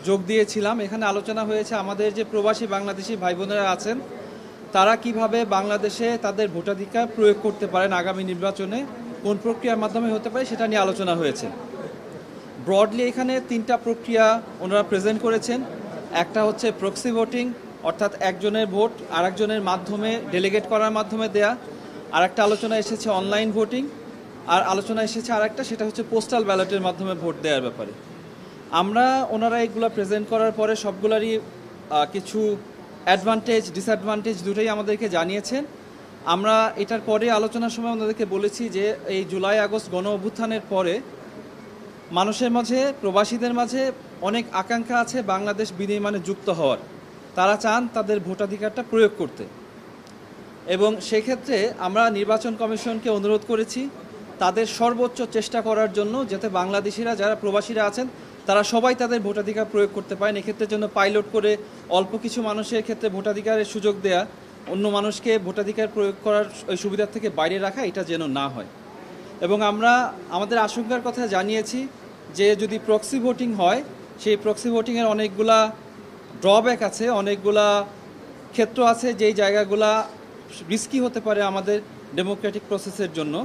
যোগ দিয়েছিলাম। এখানে আলোচনা হয়েছে আমাদের যে প্রবাসী বাংলাদেশি ভাই বোনেরা আছেন তারা কিভাবে বাংলাদেশে তাদের ভোটাধিকার প্রয়োগ করতে পারেন আগামী নির্বাচনে, কোন প্রক্রিয়ার মাধ্যমে হতে পারে সেটা নিয়ে আলোচনা হয়েছে। ব্রডলি এখানে তিনটা প্রক্রিয়া ওনারা প্রেজেন্ট করেছেন। একটা হচ্ছে প্রক্সি ভোটিং, অর্থাৎ একজনের ভোট আরেকজনের মাধ্যমে ডেলিগেট করার মাধ্যমে দেয়া। আর একটা আলোচনা এসেছে অনলাইন ভোটিং, আর আলোচনা এসেছে আরেকটা, সেটা হচ্ছে পোস্টাল ব্যালটের মাধ্যমে ভোট দেওয়ার ব্যাপারে। আমরা ওনারা এগুলো প্রেজেন্ট করার পরে সবগুলারই কিছু অ্যাডভান্টেজ ডিসঅ্যাডভান্টেজ দুটোই আমাদেরকে জানিয়েছেন। আমরা এটার পরে আলোচনার সময় ওনাদেরকে বলেছি যে এই জুলাই আগস্ট গণ অভ্যুত্থানের পরে মানুষের মাঝে, প্রবাসীদের মাঝে অনেক আকাঙ্ক্ষা আছে বাংলাদেশ বিনির্মাণে যুক্ত হওয়ার। তারা চান তাদের ভোটাধিকারটা প্রয়োগ করতে, এবং সেক্ষেত্রে আমরা নির্বাচন কমিশনকে অনুরোধ করেছি তাদের সর্বোচ্চ চেষ্টা করার জন্য, যাতে বাংলাদেশিরা যারা প্রবাসীরা আছেন তারা সবাই তাদের ভোটাধিকার প্রয়োগ করতে পারেন। এক্ষেত্রে জন্য পাইলট করে অল্প কিছু মানুষের ক্ষেত্রে ভোটাধিকারের সুযোগ দেয়া, অন্য মানুষকে ভোটাধিকার প্রয়োগ করার ওই সুবিধার থেকে বাইরে রাখা, এটা যেন না হয়। এবং আমরা আমাদের আশঙ্কার কথা জানিয়েছি যে যদি প্রক্সি ভোটিং হয়, সেই প্রক্সি ভোটিংয়ের অনেকগুলা ড্রব্যাক আছে, অনেকগুলা ক্ষেত্র আছে যেই জায়গাগুলা রিস্কি হতে পারে আমাদের ডেমোক্রেটিক প্রসেসের জন্য।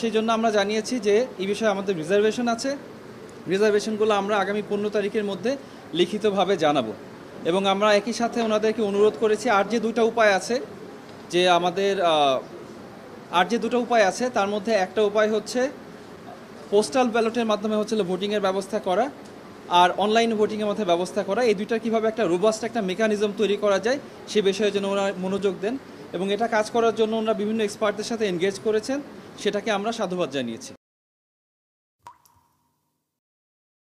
সেই জন্য আমরা জানিয়েছি যে এই বিষয়ে আমাদের রিজার্ভেশন আছে। রিজার্ভেশনগুলো আমরা আগামী 15 তারিখের মধ্যে লিখিতভাবে জানাবো। এবং আমরা একই সাথে ওনাদেরকে অনুরোধ করেছি আর যে দুটো উপায় আছে, যে আমাদের তার মধ্যে একটা উপায় হচ্ছে পোস্টাল ব্যালটের মাধ্যমে হচ্ছে ভোটিংয়ের ব্যবস্থা করা, আর অনলাইন ভোটিংয়ের মধ্যে ব্যবস্থা করা। এই দুইটার কীভাবে একটা রোবাস্ট একটা মেকানিজম তৈরি করা যায় সে বিষয়ে যেন ওরা মনোযোগ দেন, এবং এটা কাজ করার জন্য ওনারা বিভিন্ন এক্সপার্টদের সাথে এনগেজ করেছেন, সেটাকে আমরা সাধুবাদ জানিয়েছি।